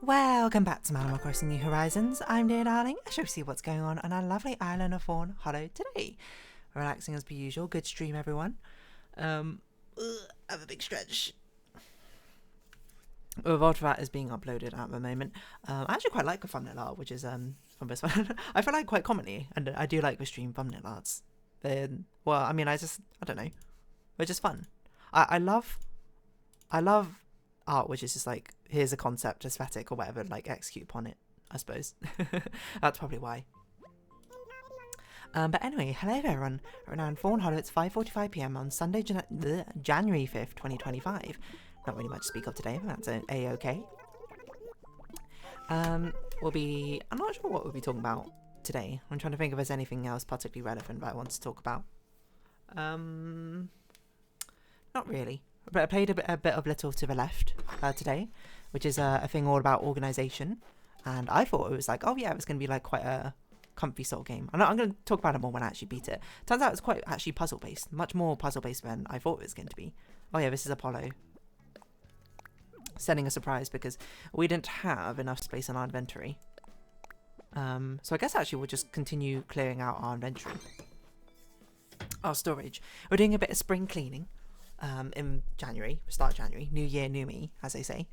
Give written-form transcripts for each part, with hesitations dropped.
Welcome back to Animal Crossing New Horizons. I'm dear darling. I shall see what's going on our lovely island of Fawnhallow today. Relaxing as per usual. Good stream, everyone. Have a big stretch. Voltrat is being uploaded at the moment. I actually quite like the thumbnail art, which is from this one. I feel like quite comedy, and I do like the stream thumbnail arts. I don't know. They're just fun. I love art which is just like, here's a concept, aesthetic or whatever, like execute upon it, I suppose. That's probably why. But anyway, hello everyone. Right now in Fawnhallow, it's 5:45 PM on Sunday, January 5th, 2025. Not really much to speak of today, but that's a-okay. I'm not sure what we'll be talking about today. I'm trying to think if there's anything else particularly relevant that I want to talk about. Not really. But I played a bit of Little to the Left today, which is a thing all about organisation. And I thought it was like, oh yeah, it was going to be like quite a comfy sort of game. I'm going to talk about it more when I actually beat it. Turns out it's quite actually puzzle-based. Much more puzzle-based than I thought it was going to be. Oh yeah, this is Apollo. Sending a surprise because we didn't have enough space in our inventory. So I guess actually we'll just continue clearing out our inventory. Our storage. We're doing a bit of spring cleaning. In January, start of January, new year, new me, as they say.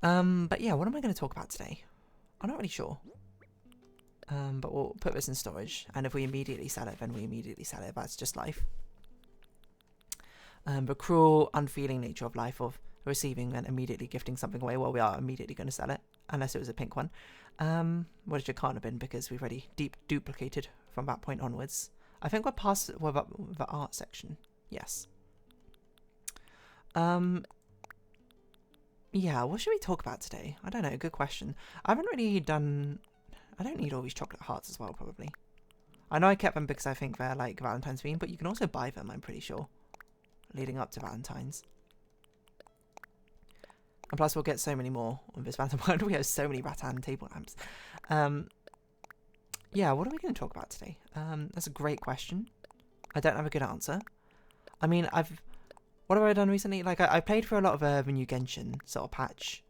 But yeah, what am I going to talk about today? I'm not really sure. But we'll put this in storage, and if we immediately sell it, then we immediately sell it. That's just life. The cruel, unfeeling nature of life of receiving and immediately gifting something away. Well, we are immediately going to sell it, unless it was a pink one. Which it can't have been because we've already duplicated from that point onwards. I think we're past the art section. Yes. Yeah, what should we talk about today? I don't know, good question. I haven't really done... I don't need all these chocolate hearts as well, probably. I know I kept them because I think they're like Valentine's themed, but you can also buy them, I'm pretty sure. Leading up to Valentine's. And plus we'll get so many more on this Valentine's world. We have so many rattan table lamps. Yeah, what are we going to talk about today? That's a great question. I don't have a good answer. I mean, what have I done recently? Like, I played for a lot of the new Genshin sort of patch.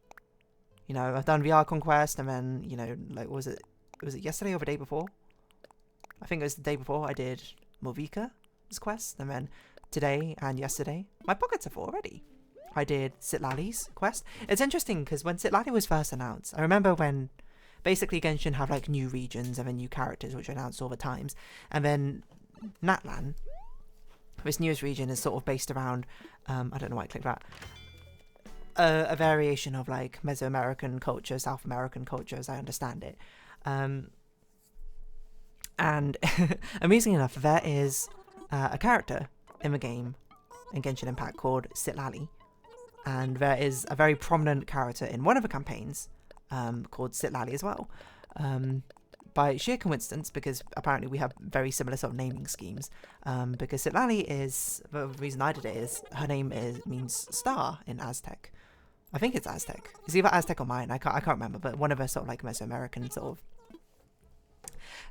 You know, I've done VR Conquest, and then, you know, like, was it yesterday or the day before? I think it was the day before I did Morvika's quest, and then today and yesterday. My pockets are full already. I did Sitlali's quest. It's interesting, because when Sitlali was first announced, I remember when basically Genshin have, like, new regions and then new characters, which are announced all the times. And then Natlan, this newest region, is sort of based around, I don't know why I clicked that, a variation of like Mesoamerican culture, South American culture, as I understand it. And amusingly enough, there is a character in the game in Genshin Impact called Sitlali, and there is a very prominent character in one of the campaigns called Sitlali as well. By sheer coincidence, because apparently we have very similar sort of naming schemes. Because Sitlali is, the reason I did it is, her name means star in Aztec. I think it's Aztec. It's either Aztec or Mayan, I can't remember, but one of the sort of like Mesoamerican sort of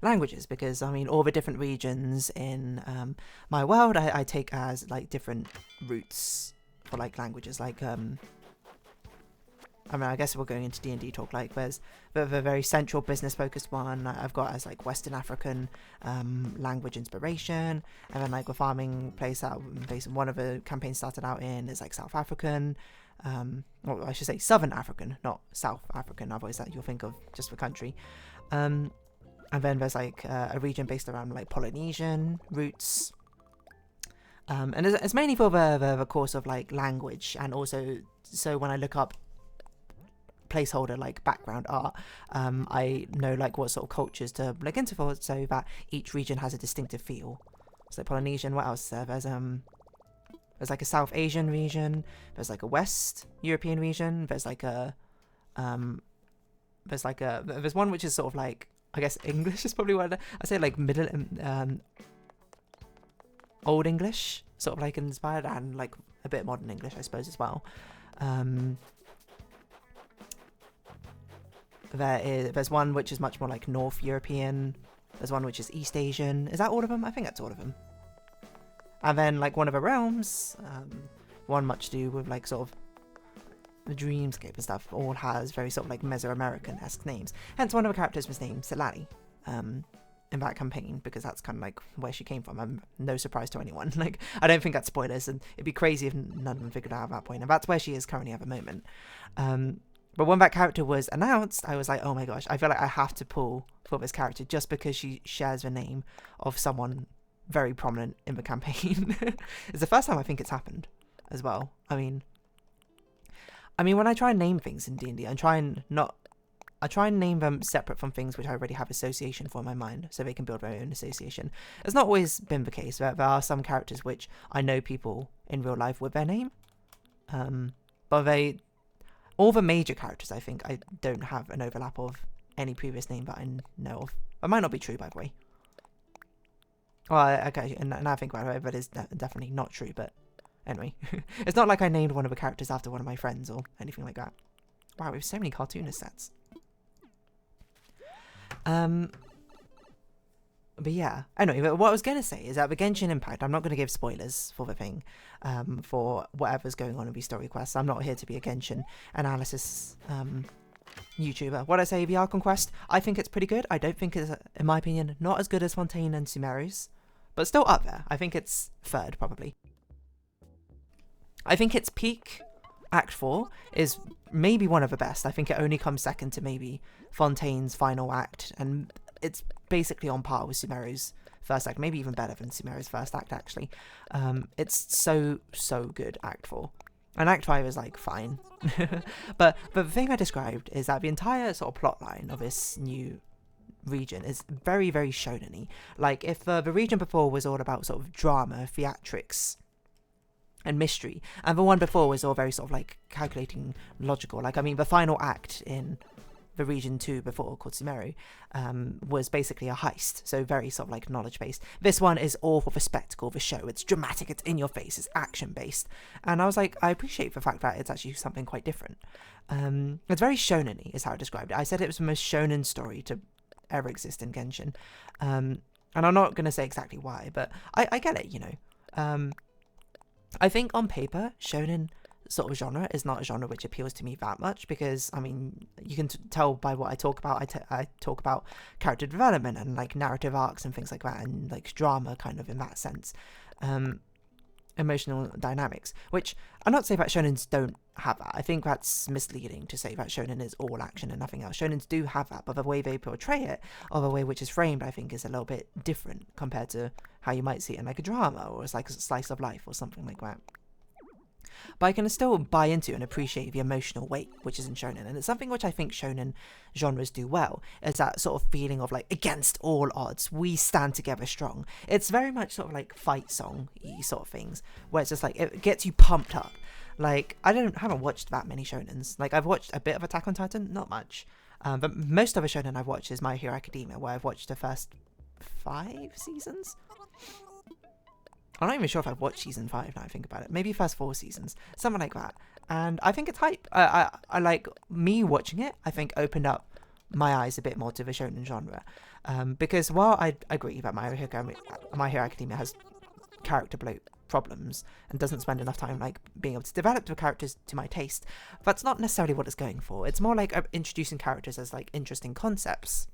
languages, because I mean all the different regions in my world I take as like different roots for like languages, like I mean, I guess if we're going into D&D talk, like there's the very central business focused one I've got as like Western African language inspiration, and then like the farming place out based on one of the campaigns started out in is like South African, or I should say Southern African, not South African, otherwise that you'll think of just the country. And then there's like a region based around like Polynesian roots. And it's mainly for the course of like language, and also so when I look up placeholder like background art, I know like what sort of cultures to look into for, so that each region has a distinctive feel. So Polynesian, what else is there? There's like a South Asian region, there's like a West European region, there's one which is sort of like, I guess English is probably what I say, like middle Old English, sort of like inspired, and like a bit modern English I suppose as well. There's one which is much more like North European. There's one which is East Asian. Is that all of them? I think that's all of them. And then like one of the realms, one much to do with like sort of the Dreamscape and stuff all has very sort of like Mesoamerican-esque names. Hence, one of the characters was named Silali in that campaign, because that's kind of like where she came from. I'm no surprise to anyone. Like, I don't think that's spoilers, and it'd be crazy if none of them figured out at that point. And that's where she is currently at the moment. But when that character was announced, I was like, oh my gosh, I feel like I have to pull for this character just because she shares the name of someone very prominent in the campaign. It's the first time I think it's happened as well. I mean, when I try and name things in D&D, I try and name them separate from things which I already have association for in my mind, so they can build their own association. It's not always been the case. There are some characters which I know people in real life with their name, but all the major characters, I think, I don't have an overlap of any previous name that I know of. That might not be true, by the way. Well, okay, and I think about it, that is definitely not true, but anyway. It's not like I named one of the characters after one of my friends or anything like that. Wow, we have so many cartoonist sets. But yeah, anyway, but what I was going to say is that the Genshin Impact, I'm not going to give spoilers for the thing, for whatever's going on in these story quests. I'm not here to be a Genshin analysis YouTuber. What I say, the Archon Quest, I think it's pretty good. I don't think it's, in my opinion, not as good as Fontaine and Sumeru's, but still up there. I think it's third, probably. I think its peak Act 4 is maybe one of the best. I think it only comes second to maybe Fontaine's final act, and it's basically on par with Sumeru's first act, maybe even better than Sumeru's first act, actually. It's so good, Act 4. And Act 5 is, like, fine. but the thing I described is that the entire sort of plot line of this new region is very, very shonen-y. Like, if the region before was all about sort of drama, theatrics, and mystery, and the one before was all very sort of like calculating, logical. Like, I mean, the final act in the region 2 before, called Sumeru, was basically a heist, so very sort of like knowledge based. This one is all for the spectacle, the show. It's dramatic, it's in your face, it's action based, and I was like, I appreciate the fact that it's actually something quite different. It's very shonen-y is how I described it. I said it was the most shonen story to ever exist in Genshin, and I'm not going to say exactly why, but I get it, you know. I think on paper, shonen sort of genre is not a genre which appeals to me that much, because, I mean, you can tell by what I talk about. I talk about character development and, like, narrative arcs and things like that, and, like, drama kind of in that sense. Emotional dynamics, which I'm not saying that shonens don't have that. I think that's misleading to say that shonen is all action and nothing else. Shonens do have that, but the way they portray it, or the way which is framed, I think is a little bit different compared to how you might see it in like a drama, or it's like a slice of life or something like that. But I can still buy into and appreciate the emotional weight which is in shonen, and it's something which I think shonen genres do well, is that sort of feeling of like, against all odds, we stand together strong. It's very much sort of like fight song-y sort of things, where it's just like, it gets you pumped up. Like, I haven't watched that many shonens. Like, I've watched a bit of Attack on Titan, not much, but most of the shonen I've watched is My Hero Academia, where I've watched the first 5 seasons. I'm not even sure if I've watched season 5 now I think about it. Maybe first 4 seasons, something like that. And I think it's hype. I like, me watching it, I think opened up my eyes a bit more to the shonen genre. Because while I agree that My Hero Academia has character bloat problems and doesn't spend enough time like being able to develop the characters to my taste, that's not necessarily what it's going for. It's more like introducing characters as like interesting concepts.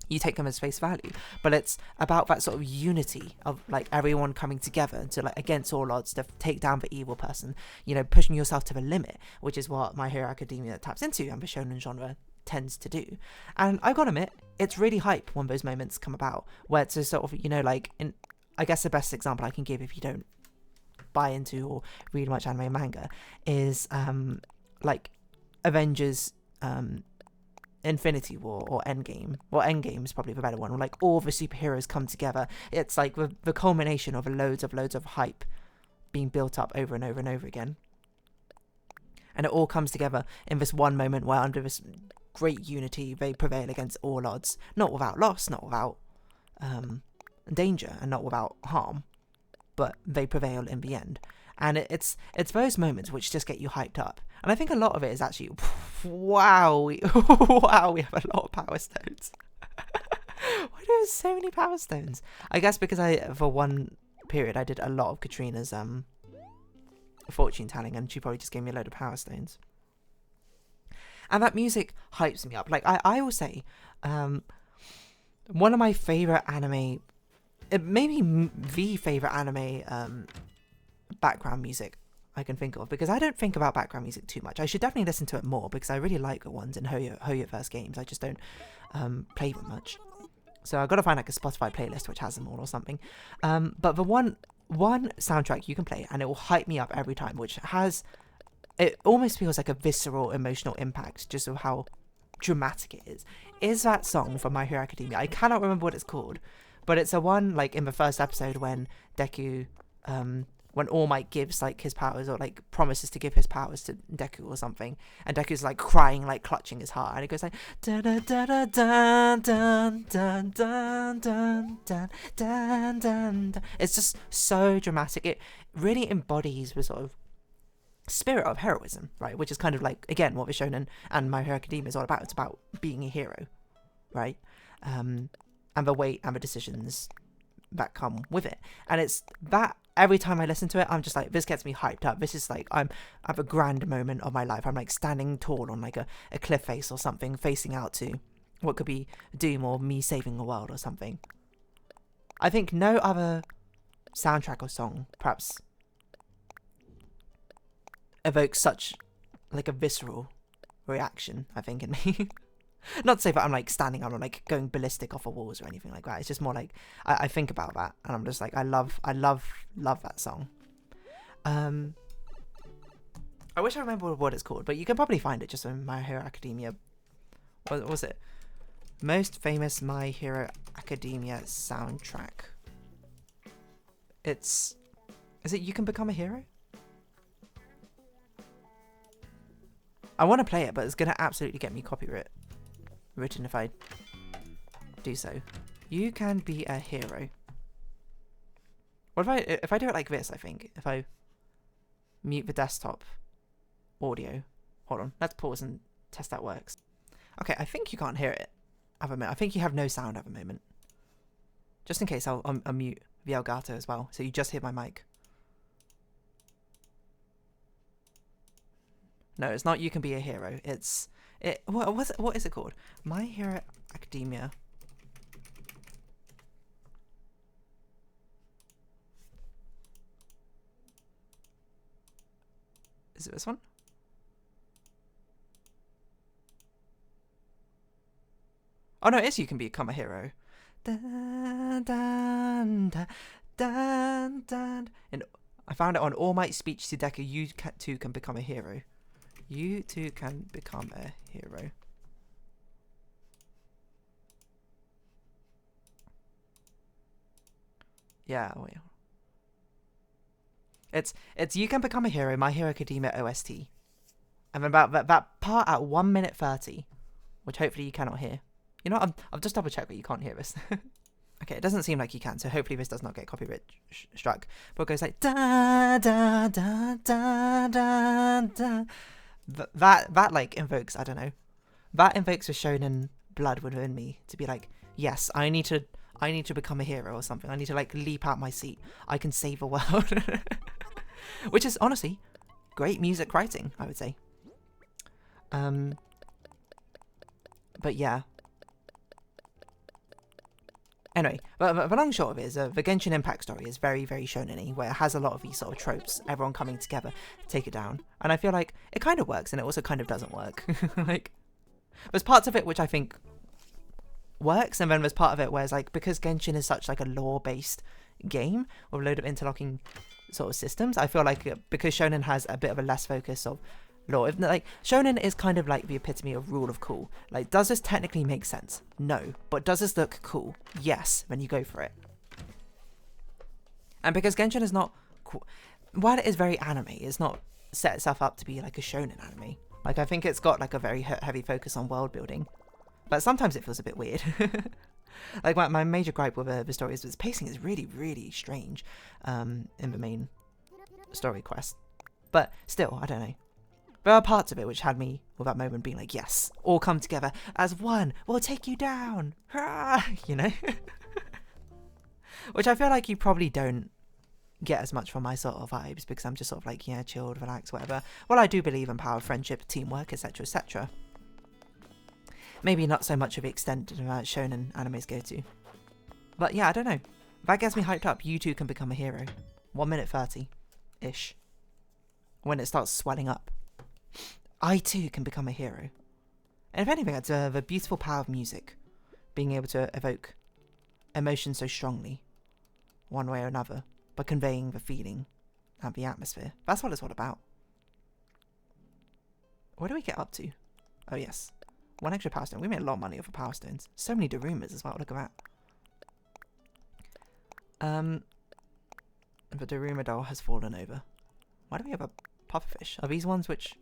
You take them as face value, but it's about that sort of unity of like everyone coming together to like against all odds to take down the evil person, you know, pushing yourself to the limit, which is what My Hero Academia taps into and the shonen genre tends to do. And I gotta admit, it's really hype when those moments come about, where it's a sort of, you know, like, I guess the best example I can give if you don't buy into or read much anime and manga is like Avengers Infinity War or Endgame. Well, Endgame is probably the better one, where like all the superheroes come together. It's like the culmination of loads of hype being built up over and over and over again, and it all comes together in this one moment where under this great unity they prevail against all odds, not without loss, not without danger, and not without harm, but they prevail in the end. And it's those moments which just get you hyped up. And I think a lot of it is actually, wow, we have a lot of power stones. Why do we have so many power stones? I guess because for one period, I did a lot of Katrina's fortune telling, and she probably just gave me a load of power stones. And that music hypes me up. Like, I will say, one of my favorite anime, maybe the favorite anime background music I can think of, because I don't think about background music too much. I should definitely listen to it more, because I really like the ones in Hoyoverse games. I just don't play them much. So I've got to find like a Spotify playlist which has them all or something. But the one soundtrack you can play and it will hype me up every time, which has, it almost feels like a visceral emotional impact just of how dramatic it is that song from My Hero Academia. I cannot remember what it's called, but it's a one like in the first episode when Deku when All Might gives like his powers, or like promises to give his powers to Deku or something, and Deku's like crying, like clutching his heart, and it goes like dun dun dun dun dun dun dun dun dun dun. It's just so dramatic. It really embodies the sort of spirit of heroism, right? Which is kind of like, again, what the Shonen and My Hero Academia is all about. It's about being a hero, right? And the weight and the decisions that come with it. And it's that every time I listen to it, I'm just like, this gets me hyped up. This is like, I'm at a grand moment of my life. I'm like standing tall on like a cliff face or something, facing out to what could be doom or me saving the world or something. I think no other soundtrack or song perhaps evokes such like a visceral reaction, I think, in me. Not to say that I'm like standing on or like going ballistic off of walls or anything like that. It's just more like I think about that and I'm just like, I love that song. I wish I remember what it's called, but you can probably find it just in My Hero Academia. What was it? Most famous My Hero Academia soundtrack. Is it You Can Become a Hero? I want to play it, but it's going to absolutely get me copyright written if I do so. You can be a hero. What if I do it like this? I think if I mute the desktop audio. Hold on, let's pause and test that works. Okay, I think you can't hear it at the moment. I think you have no sound at the moment. Just in case, I'll mute the Elgato as well, so you just hear my mic. No, it's not You Can Be a Hero. What is it called? My Hero Academia. Is it this one? Oh no, it is You Can Become a Hero. Dun, dun, dun, dun, dun. And I found it on All Might speech to Deku. You too can become a hero. You too can become a hero. Yeah, wait. It's You Can Become a Hero, My Hero Academia OST. And then about that part at 1 minute 30, which hopefully you cannot hear. You know what? I've just double checked that you can't hear this. Okay, it doesn't seem like you can, so hopefully this does not get copyright struck. But it goes like da da da da da da. That like invokes, I don't know, that invokes a shonen blood within me to be like, yes, I need to become a hero or something. I need to like leap out my seat. I can save the world. Which is honestly great music writing, I would say. But yeah. Anyway, but the long and short of it is the Genshin Impact story is very, very shonen-y, where it has a lot of these sort of tropes, everyone coming together to take it down. And I feel like it kind of works, and it also kind of doesn't work. Like, there's parts of it which I think works, and then there's part of it where it's like, because Genshin is such like a lore-based game with a load of interlocking sort of systems, I feel like because shonen has a bit of a less focus of lore, if like shonen is kind of like the epitome of rule of cool. Like, does this technically make sense? No. But does this look cool? Yes, when you go for it. And because Genshin is not cool, while it is very anime, it's not set itself up to be like a shonen anime. Like, I think it's got like a very heavy focus on world building, but sometimes it feels a bit weird. Like my major gripe with the story is its pacing is really, really strange in the main story quest. But still, I don't know. There are parts of it which had me with that moment being like, yes, all come together as one, we'll take you down, you know? Which I feel like you probably don't get as much from my sort of vibes, because I'm just sort of like, yeah, chilled, relaxed, whatever. Well, I do believe in power, friendship, teamwork, etc., etc. maybe not so much of the extent that shonen animes go to. But yeah, I don't know. That gets me hyped up. You too can become a hero. 1 minute 30-ish. When it starts swelling up. I too can become a hero. And if anything, it's the beautiful power of music. Being able to evoke emotion so strongly, one way or another, by conveying the feeling and the atmosphere. That's what it's all about. What do we get up to? Oh yes. 1 extra power stone. We made a lot of money off of power stones. So many Darumas as well, look at that. The Daruma doll has fallen over. Why do we have a pufferfish? Are these ones which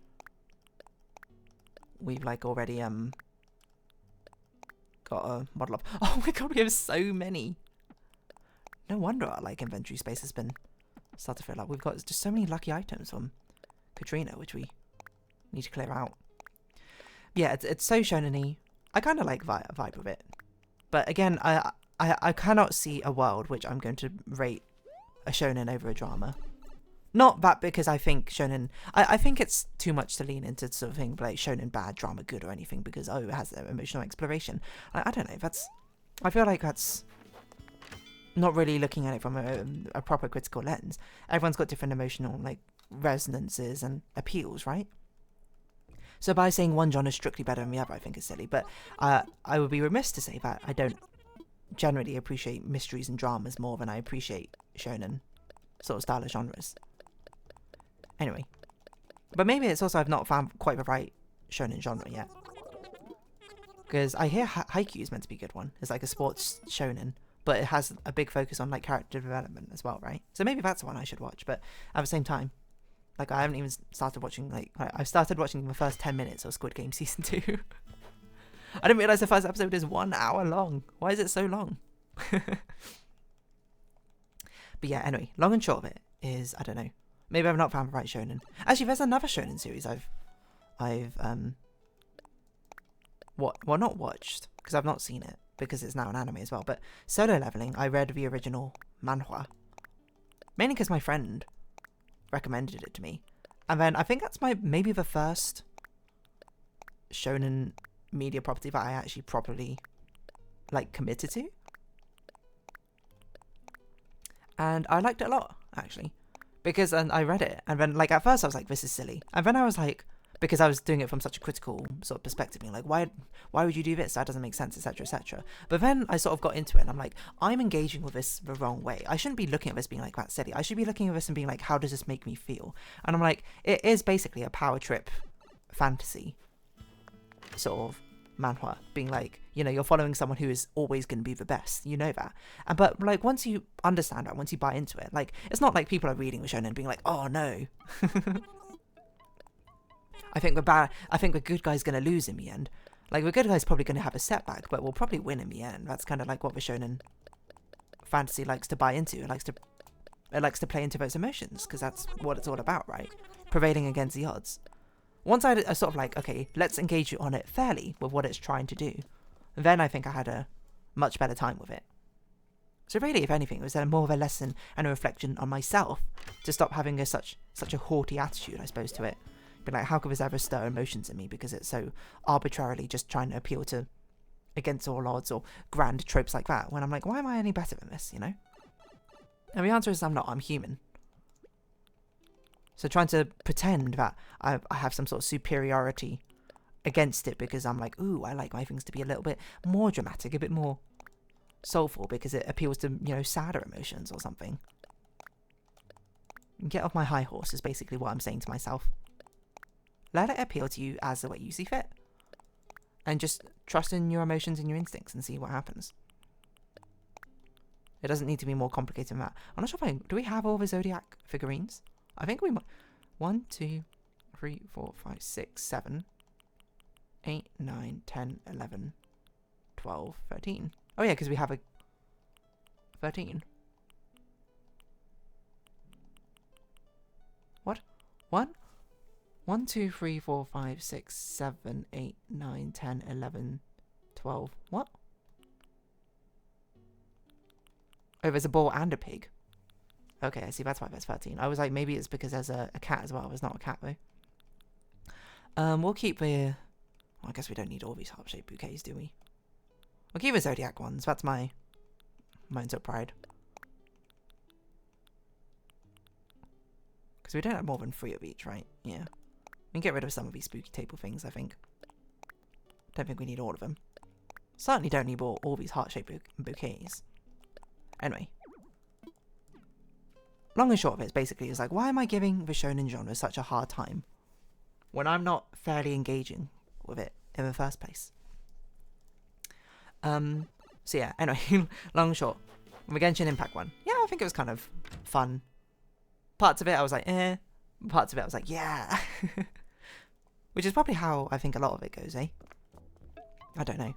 we've like already got a model of? Oh my god, we have so many. No wonder our like inventory space has been started to fill up. We've got just so many lucky items from Katrina which we need to clear out. Yeah, it's so shonen-y. I kind of like vibe with it, but again, I cannot see a world which I'm going to rate a shonen over a drama. Not that because I think shonen... I think it's too much to lean into sort of thing like shonen bad, drama good or anything because, oh, it has emotional exploration. I don't know, that's... I feel like that's not really looking at it from a proper critical lens. Everyone's got different emotional like resonances and appeals, right? So by saying one genre is strictly better than the other, I think is silly. But I would be remiss to say that I don't generally appreciate mysteries and dramas more than I appreciate shonen sort of style of genres. Anyway. But maybe it's also I've not found quite the right shonen genre yet. Because I hear Haikyuu is meant to be a good one. It's like a sports shonen. But it has a big focus on like character development as well, right? So maybe that's the one I should watch. But at the same time, like I haven't even started watching, like I've started watching the first 10 minutes of Squid Game Season 2. I didn't realise the first episode is 1 hour long. Why is it so long? But yeah, anyway, long and short of it is, I don't know. Maybe I've not found the right shonen. Actually, there's another shonen series I've not watched, because I've not seen it, because it's now an anime as well, but Solo Leveling, I read the original manhwa. Mainly because my friend recommended it to me. And then I think that's maybe the first shonen media property that I actually properly like committed to. And I liked it a lot, actually. Because I read it, and then like at first I was like, this is silly. And then I was like, because I was doing it from such a critical sort of perspective, being like, why would you do this? That doesn't make sense, etc., etc. But then I sort of got into it, and I'm like, I'm engaging with this the wrong way. I shouldn't be looking at this being like, that's silly. I should be looking at this and being like, how does this make me feel? And I'm like, it is basically a power trip fantasy sort of manhwa, being like, you know, you're following someone who is always going to be the best, you know that. And but like once you understand that, once you buy into it, like it's not like people are reading the shonen and being like, oh no. I think the good guy's going to lose in the end. Like, the good guy's probably going to have a setback, but will probably win in the end. That's kind of like what the shonen fantasy likes to buy into. It likes to play into those emotions, because that's what it's all about, right? Prevailing against the odds. Once I sort of like, okay, let's engage on it fairly with what it's trying to do, then I think I had a much better time with it. So really, if anything, it was more of a lesson and a reflection on myself to stop having such a haughty attitude, I suppose, to it. Be like, how could this ever stir emotions in me because it's so arbitrarily just trying to appeal to against all odds or grand tropes like that, when I'm like, why am I any better than this, you know? And the answer is I'm not. I'm human. So trying to pretend that I have some sort of superiority against it because I'm like, ooh, I like my things to be a little bit more dramatic, a bit more soulful because it appeals to, you know, sadder emotions or something. Get off my high horse is basically what I'm saying to myself. Let it appeal to you as the way you see fit. And just trust in your emotions and your instincts and see what happens. It doesn't need to be more complicated than that. I'm not sure do we have all the Zodiac figurines? I think we might. 1, 2, 3, 4, 5, 6, 7, 8, 9, 10, 11, 12, 13. Oh yeah, because we have a 13. What? 1, 2, 3, 4, 5, 6, 7, 8, 9, 10, 11, 12. What? Oh, there's a bull and a pig. Okay, I see. That's why there's 13. I was like, maybe it's because there's a cat as well. There's not a cat, though. We'll keep the... I guess we don't need all these heart-shaped bouquets, do we? I'll keep the zodiac ones. That's my sort of pride. Because we don't have more than 3 of each, right? Yeah. We can get rid of some of these spooky table things, I think. Don't think we need all of them. Certainly don't need all these heart-shaped bouquets. Anyway. Long and short of it, basically, is like, why am I giving the shonen genre such a hard time when I'm not fairly engaging with it in the first place? So yeah, anyway, long and short. The Genshin Impact one. Yeah, I think it was kind of fun. Parts of it I was like, eh. Parts of it I was like, yeah. Which is probably how I think a lot of it goes, eh? I don't know.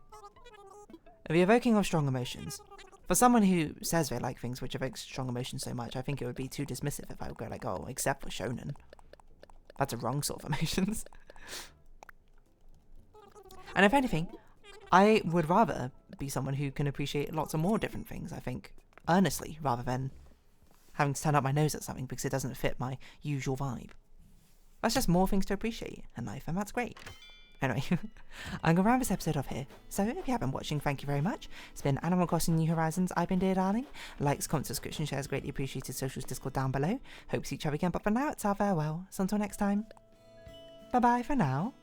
The evoking of strong emotions. For someone who says they like things which evoke strong emotions so much, I think it would be too dismissive if I would go like, oh, except for shonen. That's a wrong sort of emotions. And if anything, I would rather be someone who can appreciate lots of more different things, I think, earnestly, rather than having to turn up my nose at something because it doesn't fit my usual vibe. That's just more things to appreciate in life, and that's great. Anyway, I'm going to round this episode off here. So if you have been watching, thank you very much. It's been Animal Crossing New Horizons. I've been Dear Darling. Likes, comments, subscription, shares, greatly appreciated. Socials, Discord down below. Hope to see each other again, but for now, it's our farewell. So until next time, bye-bye for now.